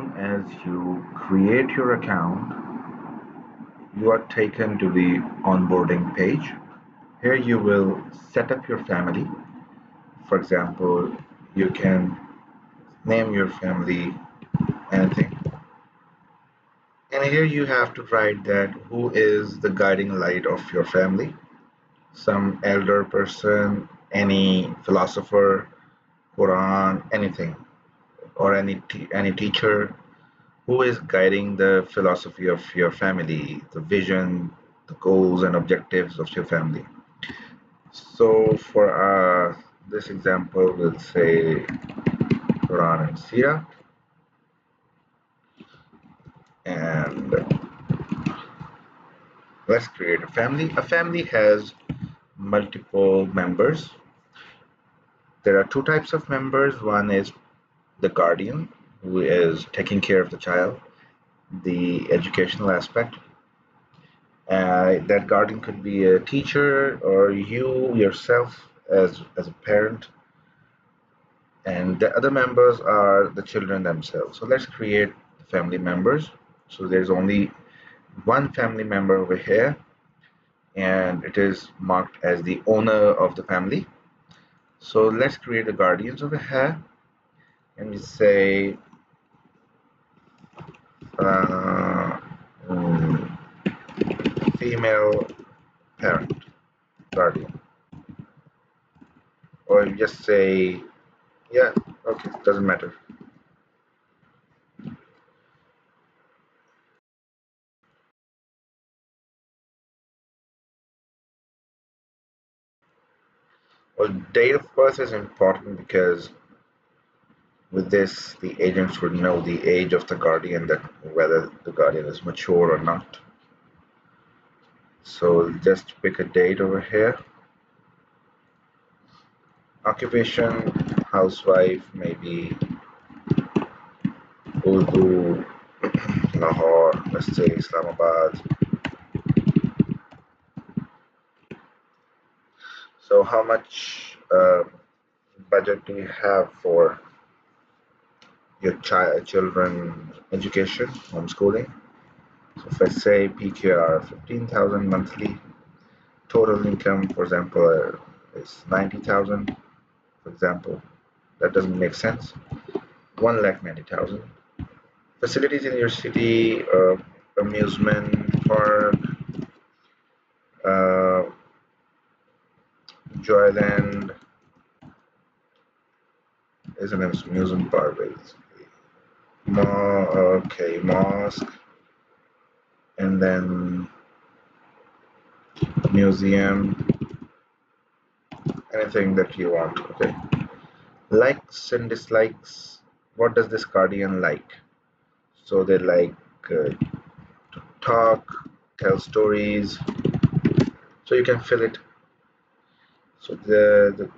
soon as you create your account, you are taken to the onboarding page. Here you will set up your family. For example, you can name your family anything. And here you have to write that who is the guiding light of your family. Some elder person, any philosopher, Quran, anything, or any teacher who is guiding the philosophy of your family, the vision, the goals and objectives of your family. So for this example, we'll say Quran and Sirah, and let's create a family. A family has multiple members. There are two types of members. One is the guardian, who is taking care of the child, the educational aspect. That guardian could be a teacher or you yourself as a parent, and the other members are the children themselves. So let's create family members. So there's only one family member over here, and it is marked as the owner of the family. So let's create the guardians over here, and we say uh, mm, female parent guardian, or you just say yeah, okay, doesn't matter. Well, date of birth is important because with this, the agents would know the age of the guardian, that whether the guardian is mature or not. So just pick a date over here. Occupation, housewife, maybe Urdu, Lahore, let's say Islamabad. So how much budget do you have for your children education, homeschooling? So if I say PQR 15,000 monthly, total income, for example, is 90,000, for example. That doesn't make sense. 1,90,000. Facilities in your city, amusement park, uh, Joyland is an amusement park, basically. Okay, mosque, and then museum, anything that you want. Okay. Likes and dislikes. What does this guardian like? So they like uh, talk, tell stories. So you can fill it. So the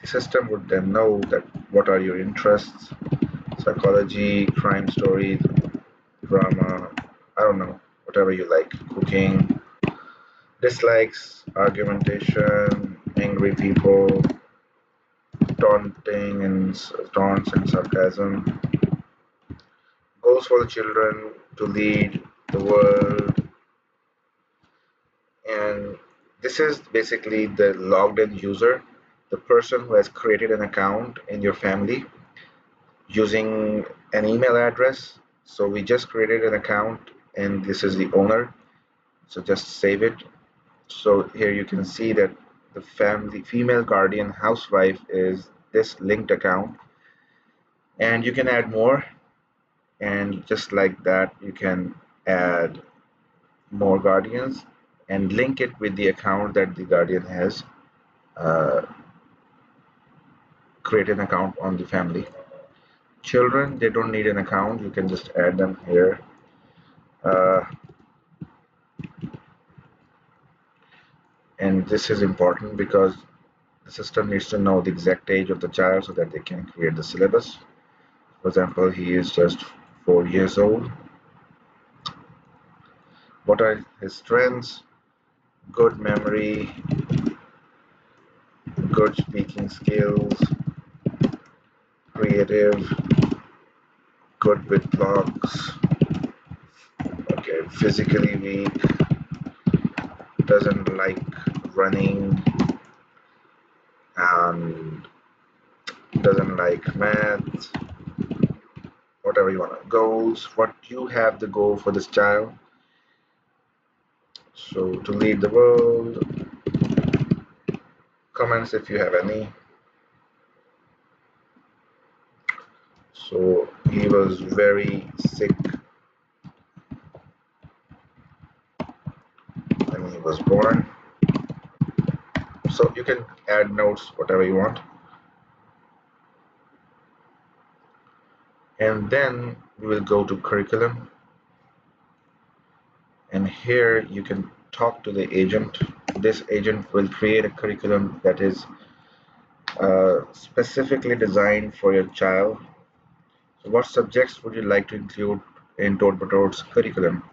system would then know that what are your interests, psychology, crime stories, drama, I don't know, whatever you like, cooking, dislikes, argumentation, angry people, taunts and sarcasm, goals for the children to lead the world, and this is basically the logged in user, the person who has created an account in your family using an email address. So we just created an account and this is the owner. So just save it. So here you can see that the family female guardian housewife is this linked account, and you can add more, and just like that you can add more guardians and link it with the account that the guardian has uh, create an account on the family. Children, they don't need an account, you can just add them here. uh, and this is important because the system needs to know the exact age of the child so that they can create the syllabus. For example, he is just 4 years old. What are his strengths? Good memory, good speaking skills, creative, good with blocks. Okay, physically weak, doesn't like running, and doesn't like math, whatever you want. Goals, what you have the goal for this child. So to lead the world, comments if you have any. So he was very sick when he was born. So you can add notes, whatever you want. And then we will go to curriculum. And here you can talk to the agent. This agent will create a curriculum that is specifically designed for your child. So what subjects would you like to include in Todd curriculum?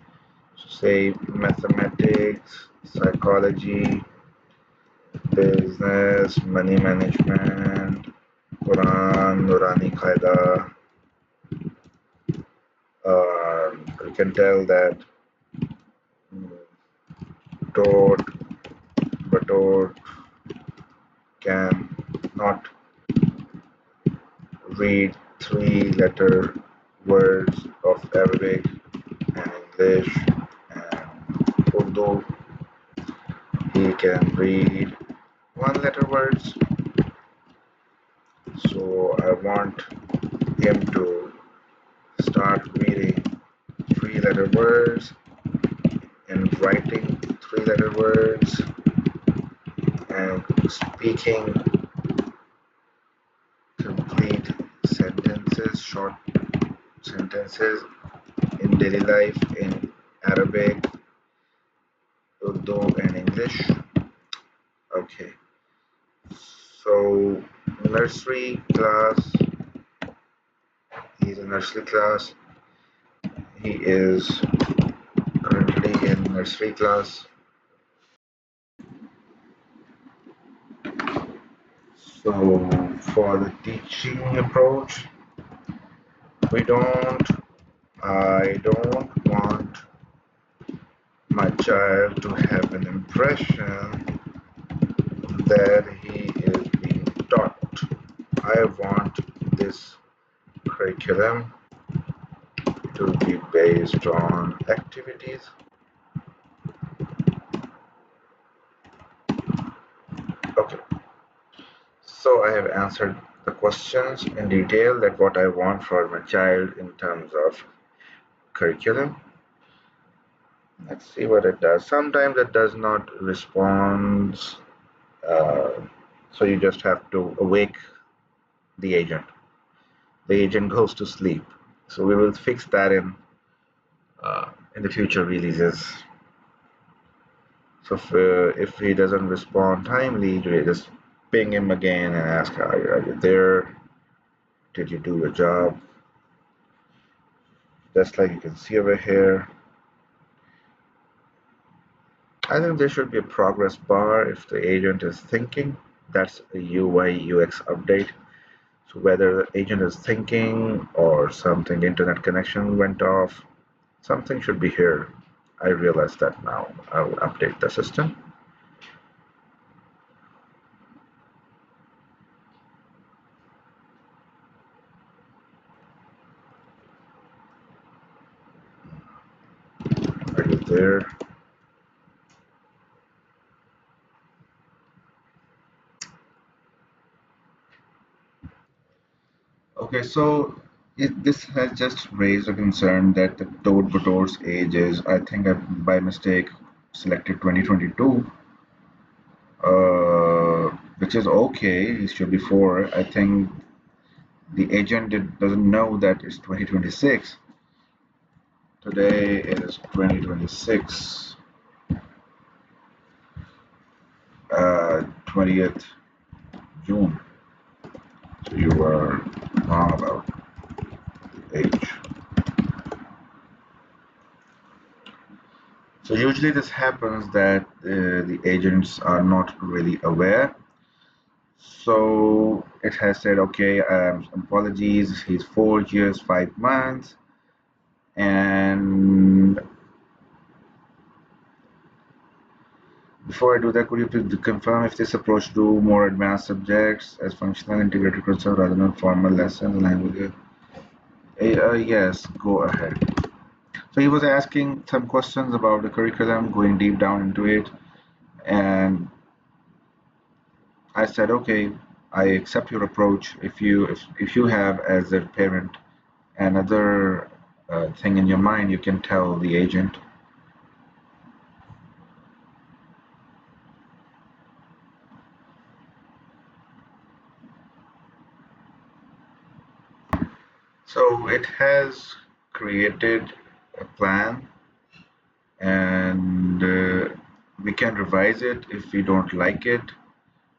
So say mathematics, psychology, business, money management, Quran, Nurani Qaida. You can tell that Todd can not read three-letter words of Arabic and English and Urdu. He can read one-letter words. So I want him to start reading three-letter words and writing three-letter words and speaking complete sentences, short sentences in daily life in Arabic, Urdu, and English. Okay, so nursery class, he's in nursery class. He is currently in nursery class. So for the teaching approach, we don't, I don't want my child to have an impression that he is being taught. I want this curriculum to be based on activities. Okay, so I have answered the questions in detail that what I want for my child in terms of curriculum. Let's see what it does. Sometimes it does not respond, uh, so you just have to awake the agent. The agent goes to sleep. So we will fix that in the future releases. So if he doesn't respond timely, you just ping him again and ask, are you there? Did you do your job? Just like you can see over here. I think there should be a progress bar if the agent is thinking. That's a UI UX update. So whether the agent is thinking or something, internet connection went off, something should be here. I realize that now. I'll update the system. Are you there? Okay, so this has just raised a concern that the Toad Bator's age is, I think I by mistake selected 2022, which is okay, it should be 4. I think the agent doesn't know that it's 2026. Today is 2026, 20th June. So you are wrong about the age. So usually this happens that the agents are not really aware. So it has said, okay, apologies, he's 4 years, 5 months. And before I do that, could you please confirm if this approach to more advanced subjects as functional integrated concept rather than formal lessons language? Yes, go ahead. So he was asking some questions about the curriculum, going deep down into it, and I said, okay, I accept your approach. If you have as a parent another thing in your mind, you can tell the agent. So it has created a plan, and we can revise it if we don't like it.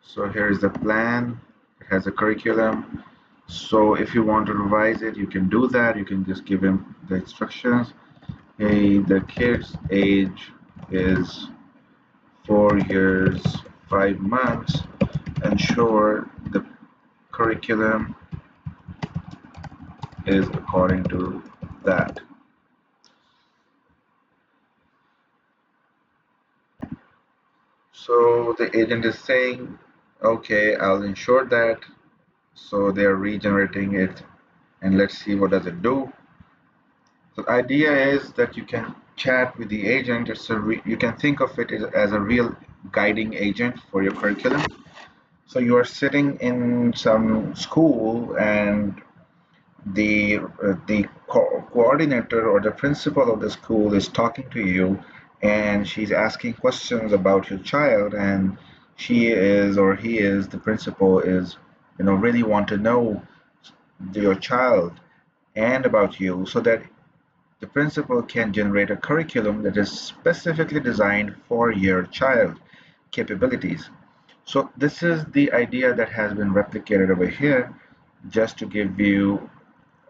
So here is the plan. It has a curriculum. So if you want to revise it, you can do that. You can just give him the instructions. Hey, the kid's age is 4 years, 5 months. Ensure the curriculum is according to that. So the agent is saying, okay, I'll ensure that. So they're regenerating it, and let's see what does it do. The idea is that you can chat with the agent. You can think of it as a real guiding agent for your curriculum. So you are sitting in some school, and the coordinator or the principal of the school is talking to you, and she's asking questions about your child, and she is or he is the principal is really want to know your child and about you, so that the principal can generate a curriculum that is specifically designed for your child capabilities. So this is the idea that has been replicated over here, just to give you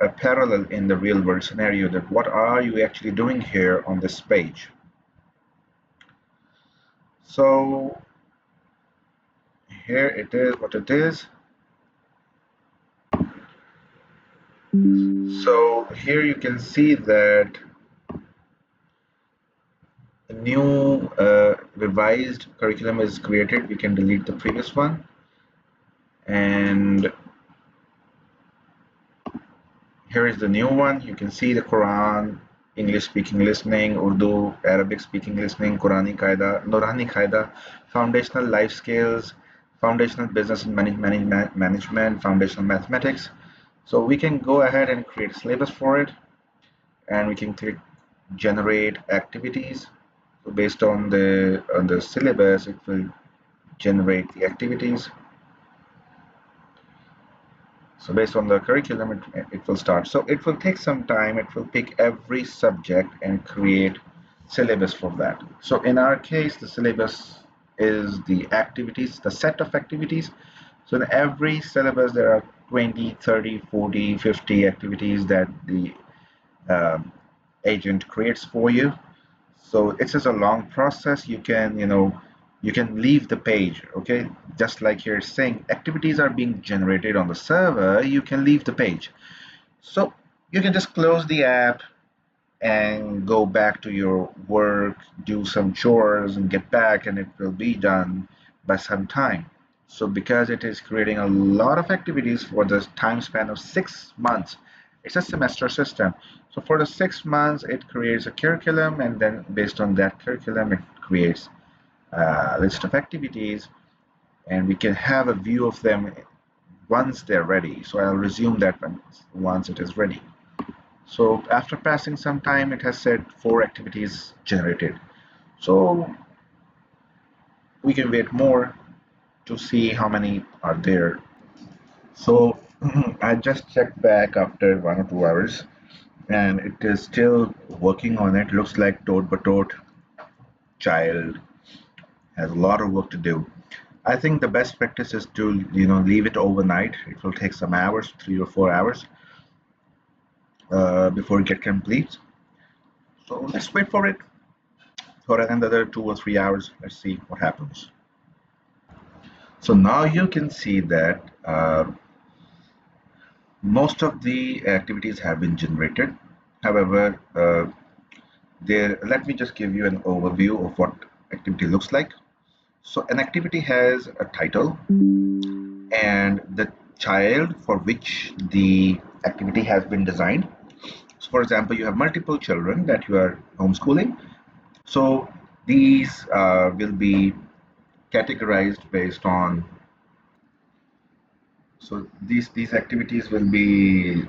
a parallel in the real world scenario, that what are you actually doing here on this page. So here it is what it is. So here you can see that a new revised curriculum is created. We can delete the previous one, and here is the new one. You can see the Quran, English speaking listening, Urdu, Arabic speaking listening, Qurani Qaida, Nurani Qaida, foundational life skills, foundational business and management, foundational mathematics. So we can go ahead and create a syllabus for it, and we can click generate activities. So based on the syllabus, it will generate the activities. So based on the curriculum, it will start. So it will take some time. It will pick every subject and create syllabus for that. So in our case, the syllabus is the activities, the set of activities. So in every syllabus, there are 20, 30, 40, 50 activities that the um, agent creates for you. So it's just a long process. You can leave the page, okay? Just like here saying activities are being generated on the server, you can leave the page. So you can just close the app and go back to your work, do some chores and get back, and it will be done by some time. So because it is creating a lot of activities for the time span of 6 months, it's a semester system. So for the 6 months, it creates a curriculum, and then based on that curriculum, it creates a list of activities, and we can have a view of them once they're ready. So I'll resume that once it is ready. So after passing some time, it has said 4 activities generated. So we can wait more to see how many are there. So I just checked back after 1 or 2 hours, and it is still working on it. Looks like Toad Batot child has a lot of work to do. I think the best practice is to leave it overnight. It will take some hours, 3 or 4 hours, before it get complete. So let's wait for it for another 2 or 3 hours. Let's see what happens. So now you can see that most of the activities have been generated. However, let me just give you an overview of what activity looks like. So an activity has a title and the child for which the activity has been designed. So for example, you have multiple children that you are homeschooling. So these will be categorized based on, so these activities will be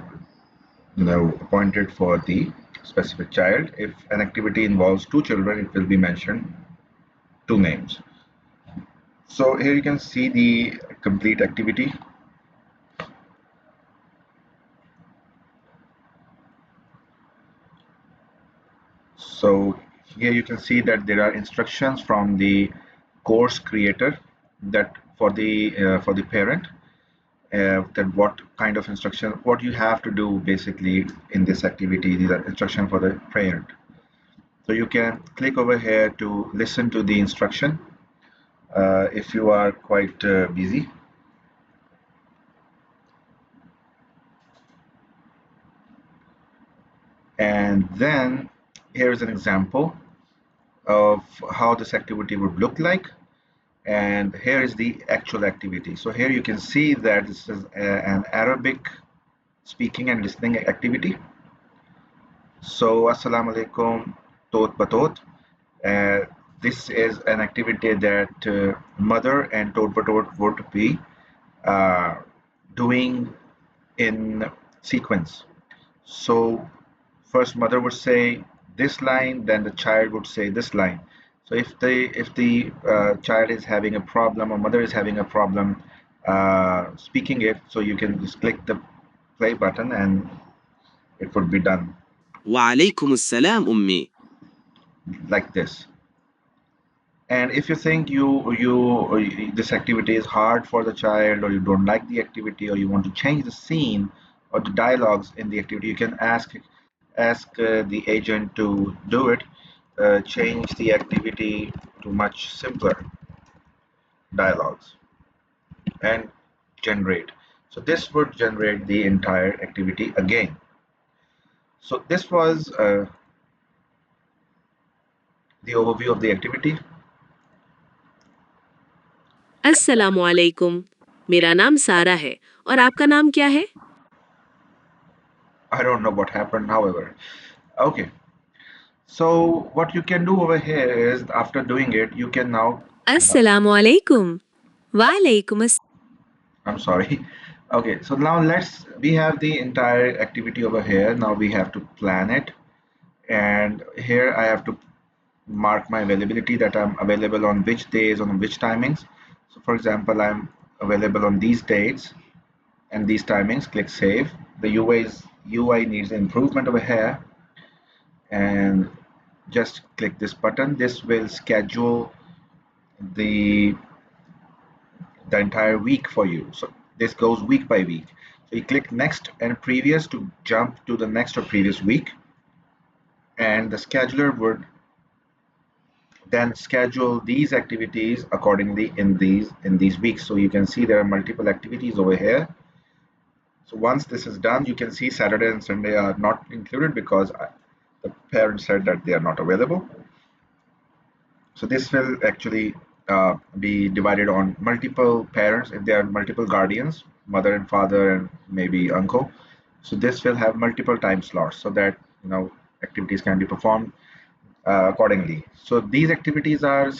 appointed for the specific child. If an activity involves two children, it will be mentioned two names. So here you can see the complete activity. So here you can see that there are instructions from the course creator, that for the parent, that what kind of instruction, what you have to do basically in this activity. These are instruction for the parent. So you can click over here to listen to the instruction if you are quite busy. And then here's an example of how this activity would look like. And here is the actual activity. So here you can see that this is an Arabic speaking and listening activity. So assalamu alaikum tot batot. uh, this is an activity that mother and tot batot would be uh, doing in sequence. So first mother would say this line, then the child would say this line. So if the child is having a problem or mother is having a problem speaking it, so you can just click the play button and it would be done وعليكم السلام أمي. like this. And if you think you this activity is hard for the child, or you don't like the activity, or you want to change the scene or the dialogues in the activity, you can ask the agent to do it. Change the activity to much simpler dialogues and generate. So this would generate the entire activity again. So this was the overview of the activity. अस्सलामु अलैकुम. मेरा नाम सारा है और आपका नाम क्या है? I don't know what happened, however. Okay. So what you can do over here is, after doing it, you can now, अस्सलामु अलैकुम. वालेकुम अस्सलाम. I'm sorry. Okay, so now we have the entire activity over here. Now we have to plan it. And here I have to mark my availability, that I'm available on which days, on which timings. So for example, I'm available on these dates and these timings. Click save. The UI needs improvement over here, and just click this button. This will schedule the entire week for you. So this goes week by week. So you click next and previous to jump to the next or previous week, and the scheduler would then schedule these activities accordingly in these weeks. So you can see there are multiple activities over here. So once this is done, you can see Saturday and Sunday are not included because the parents said that they are not available. So this will actually be divided on multiple parents. If there are multiple guardians, mother and father and maybe uncle, so this will have multiple time slots, so that activities can be performed accordingly. So these activities are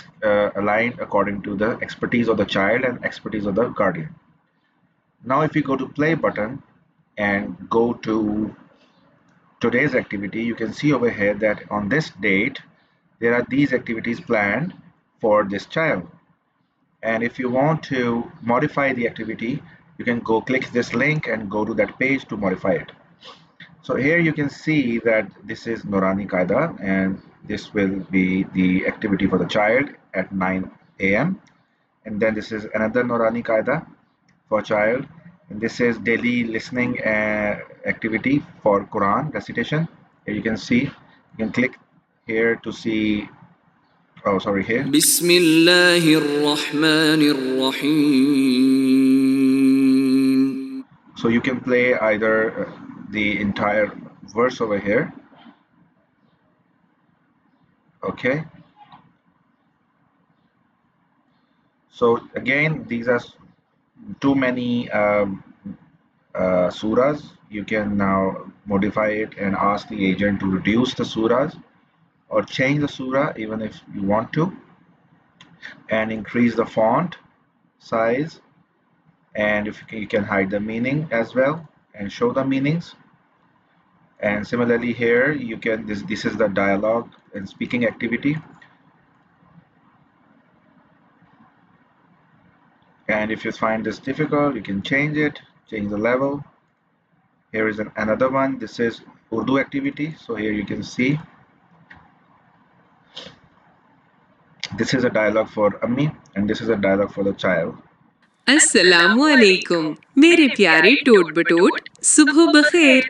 aligned according to the expertise of the child and expertise of the guardian. Now if you go to play button and go to today's activity, you can see over here that on this date there are these activities planned for this child. And if you want to modify the activity, you can go click this link and go to that page to modify it. So here you can see that this is Norani Qaida, and this will be the activity for the child at 9 a.m. And then this is another Norani Qaida for child, and this is daily listening activity for Quran recitation. Here you can see, you can click here to see Oh, sorry, here. بسم الله الرحمن الرحيم. So you can play either the entire verse over here. Okay. So again, these are too many surahs. You can now modify it and ask the agent to reduce the surahs or change the surah even if you want to, and increase the font size. And if you can hide the meaning as well and show the meanings. And similarly here, you can this is the dialogue and speaking activity. And if you find this difficult, you can change it, change the level. Here is another one. This is Urdu activity. So here you can see this is a dialogue for Ammi and this is a dialogue for the child. अस्सलामु अलैकुम मेरे प्यारे टोट बटोट सुबह बखैर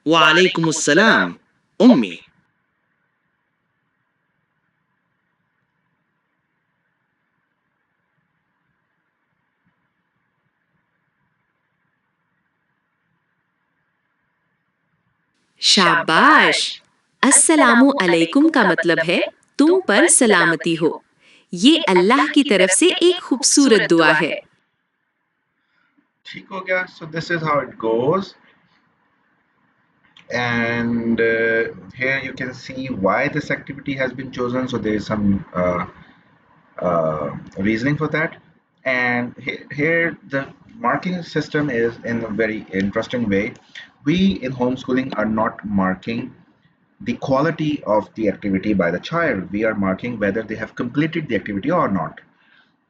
وعليكم السلام أمي. शाबाश अस्सलामु अलैकुम का मतलब है तुम पर सलामती हो। ये अल्लाह की तरफ से एक खूबसूरत दुआ है। ठीक हो गया. So this is how it goes. And here you can see why this activity has been chosen. So there is some reasoning for that. And here the marking system is in a very interesting way. We in homeschooling are not marking the quality of the activity by the child. We are marking whether they have completed the activity or not.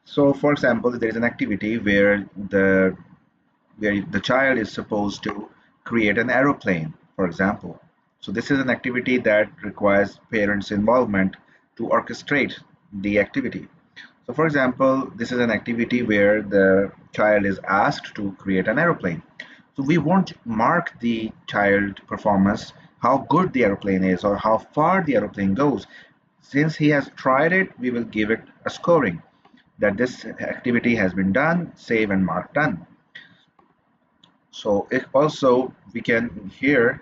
So for example, there is an activity where the child is supposed to create an aeroplane, for example. So this is an activity that requires parents' involvement to orchestrate the activity. So for example, this is an activity where the child is asked to create an aeroplane. So we won't mark the child performance, how good the aeroplane is or how far the aeroplane goes. Since he has tried it, we will give it a scoring that this activity has been done, save and mark done. So it also we can here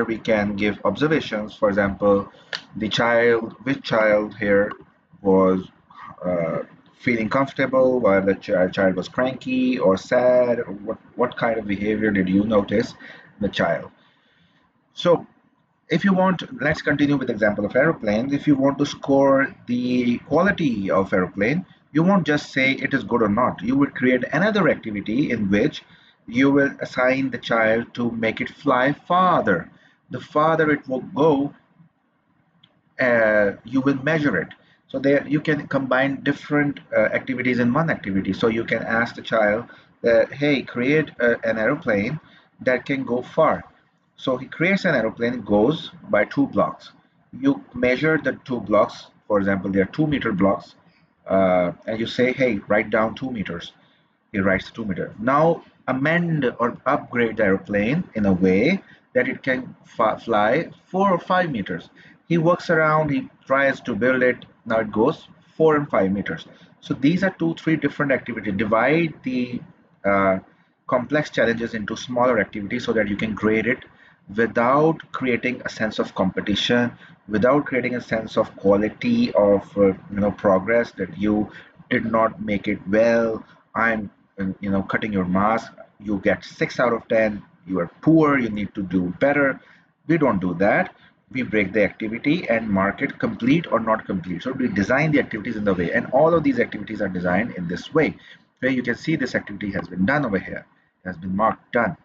we can give observations. For example, which child here was uh, feeling comfortable while the child was cranky or sad, or what kind of behavior did you notice in the child. So if you want, let's continue with the example of aeroplanes. If you want to score the quality of aeroplane, you won't just say it is good or not. You will create another activity in which you will assign the child to make it fly farther. The farther it will go, you will measure it. So there you can combine different activities in one activity. So you can ask the child that, hey, create an aeroplane that can go far. So he creates an aeroplane, goes by 2 blocks. You measure the 2 blocks. For example, they are 2 meter blocks, and you say, hey, write down 2 meters. He writes 2 meter. Now amend or upgrade the aeroplane in a way that it can fly 4 or 5 meters. He works around, he tries to build it. Now it goes 4 and 5 meters. So these are two, three different activities. Divide the uh, complex challenges into smaller activities so that you can grade it without creating a sense of competition, without creating a sense of quality of progress that you did not make it well. I'm cutting your mask. You get 6 out of 10. You are poor. You need to do better. We don't do that. We break the activity and mark it complete or not complete. So we design the activities in the way, and all of these activities are designed in this way. Where you can see this activity has been done over here, has been marked done.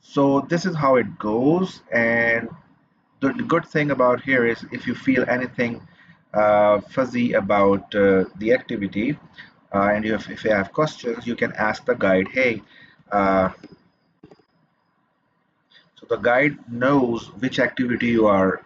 So this is how it goes. And the good thing about here is if you feel anything fuzzy about the activity, and if you have questions, you can ask the guide, hey, uh, so the guide knows which activity you are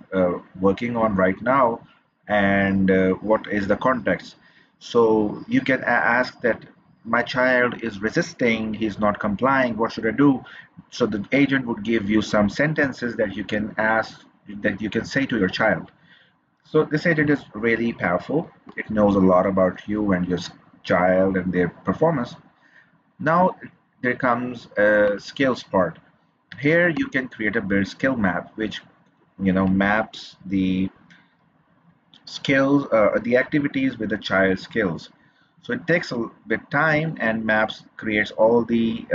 working on right now and what is the context. So you can ask that, my child is resisting, he's not complying, what should I do? So the agent would give you some sentences that you can ask, that you can say to your child. So this agent is really powerful. It knows a lot about you and your child and their performance. Now there comes a skills part. Here you can create a build skill map, which maps the activities with the child skills. So it takes a bit time and maps creates all the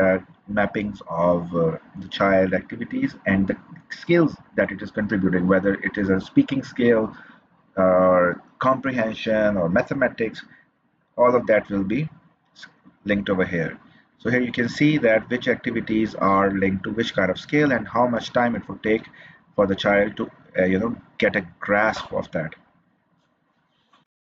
mappings of the child activities and the skills that it is contributing, whether it is a speaking skill or comprehension or mathematics. All of that will be linked over here. So here you can see that which activities are linked to which kind of skill and how much time it would take for the child to get a grasp of that.